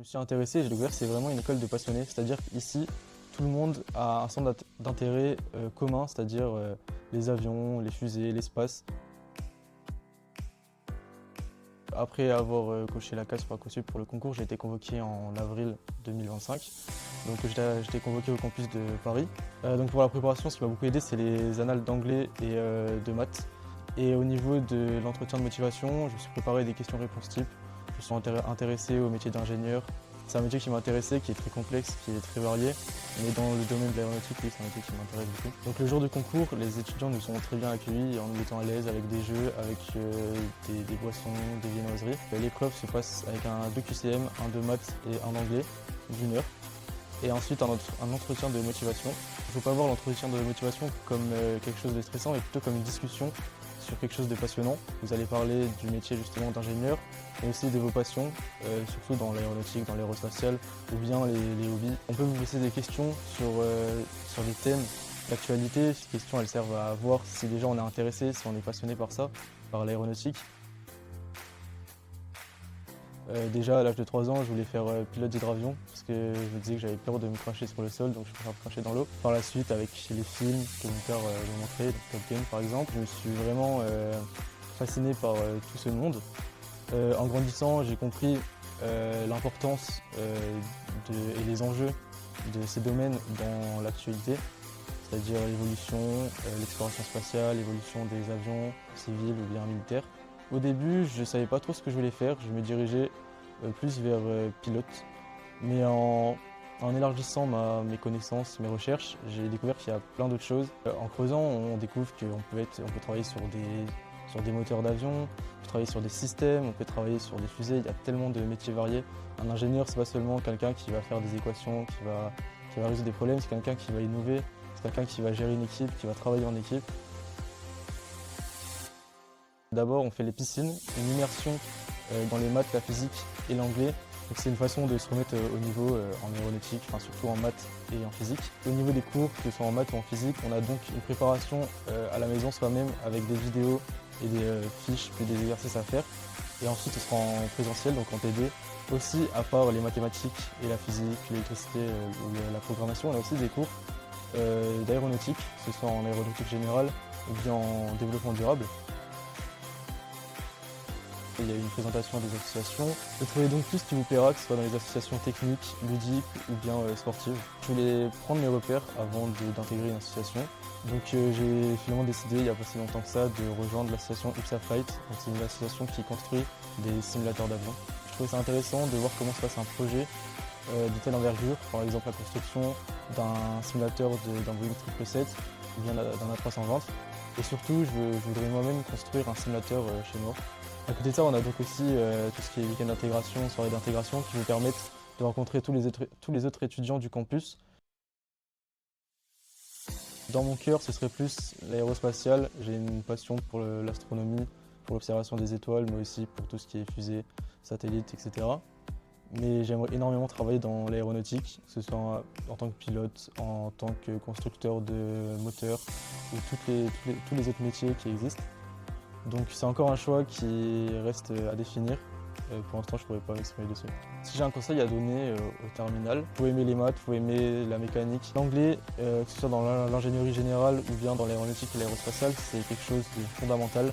Je me suis intéressé et j'ai découvert que c'est vraiment une école de passionnés, c'est-à-dire qu'ici, tout le monde a un centre d'intérêt commun, c'est-à-dire les avions, les fusées, l'espace. Après avoir coché la case Parcoursup pour le concours, j'ai été convoqué en avril 2025. Donc j'étais convoqué au campus de Paris. Donc pour la préparation, ce qui m'a beaucoup aidé, c'est les annales d'anglais et de maths. Et au niveau de l'entretien de motivation, je me suis préparé des questions-réponses type. Je me suis intéressé au métier d'ingénieur. C'est un métier qui m'intéressait, qui est très complexe, qui est très varié. Mais dans le domaine de l'aéronautique, oui, c'est un métier qui m'intéresse beaucoup. Donc le jour du concours, les étudiants nous sont très bien accueillis en nous mettant à l'aise avec des jeux, avec des boissons, des viennoiseries. L'épreuve se passe avec un 2 QCM, un 2 maths et un anglais d'une heure. Et ensuite un entretien de motivation. Il ne faut pas voir l'entretien de motivation comme quelque chose de stressant, mais plutôt comme une discussion sur quelque chose de passionnant. Vous allez parler du métier justement d'ingénieur, mais aussi de vos passions, surtout dans l'aéronautique, dans l'aérospatiale, ou bien les hobbies. On peut vous poser des questions sur des thèmes d'actualité. Ces questions, elles servent à voir si déjà on est intéressé, si on est passionné par ça, par l'aéronautique. Déjà à l'âge de 3 ans, je voulais faire pilote d'hydravion parce que je me disais que j'avais peur de me cracher sur le sol, donc je préfère me cracher dans l'eau. Par la suite, avec les films que mon père m'a montré, Top Gun par exemple, je me suis vraiment fasciné par tout ce monde. En grandissant, j'ai compris l'importance et les enjeux de ces domaines dans l'actualité, c'est-à-dire l'évolution, l'exploration spatiale, l'évolution des avions civils ou bien militaires. Au début, je ne savais pas trop ce que je voulais faire, je me dirigeais plus vers pilote. Mais en élargissant mes connaissances, mes recherches, j'ai découvert qu'il y a plein d'autres choses. En creusant, on découvre qu'on peut travailler sur des moteurs d'avion, on peut travailler sur des systèmes, on peut travailler sur des fusées, il y a tellement de métiers variés. Un ingénieur, c'est pas seulement quelqu'un qui va faire des équations, qui va résoudre des problèmes, c'est quelqu'un qui va innover, c'est quelqu'un qui va gérer une équipe, qui va travailler en équipe. D'abord, on fait les piscines, une immersion dans les maths, la physique et l'anglais. C'est une façon de se remettre au niveau en aéronautique, enfin, surtout en maths et en physique. Au niveau des cours, que ce soit en maths ou en physique, on a donc une préparation à la maison soi-même avec des vidéos et des fiches puis des exercices à faire. Et ensuite, ce sera en présentiel, donc en TD. Aussi, à part les mathématiques et la physique, l'électricité ou la programmation, on a aussi des cours d'aéronautique, que ce soit en aéronautique générale ou bien en développement durable. Il y a une présentation des associations. Vous trouvez donc tout ce qui vous plaira, que ce soit dans les associations techniques, ludiques ou bien sportives. Je voulais prendre mes repères avant d'intégrer une association. Donc j'ai finalement décidé, il n'y a pas si longtemps que ça, de rejoindre l'association UPSA Flight. C'est une association qui construit des simulateurs d'avion. Je trouvais ça intéressant de voir comment se passe un projet de telle envergure, par exemple la construction d'un simulateur d'un Boeing 777 ou bien d'un A320. Et surtout, je voudrais moi-même construire un simulateur chez moi. À côté de ça, on a donc aussi tout ce qui est week-end d'intégration, soirée d'intégration qui vous permettent de rencontrer tous les autres étudiants du campus. Dans mon cœur, ce serait plus l'aérospatiale. J'ai une passion pour l'astronomie, pour l'observation des étoiles, mais aussi pour tout ce qui est fusées, satellites, etc. Mais j'aimerais énormément travailler dans l'aéronautique, que ce soit en tant que pilote, en tant que constructeur de moteurs ou tous les autres métiers qui existent. Donc c'est encore un choix qui reste à définir. Pour l'instant, je ne pourrais pas m'exprimer dessus. Si j'ai un conseil à donner au terminal, il faut aimer les maths, il faut aimer la mécanique. L'anglais, que ce soit dans l'ingénierie générale ou bien dans l'aéronautique ou l'aérospatiale, c'est quelque chose de fondamental.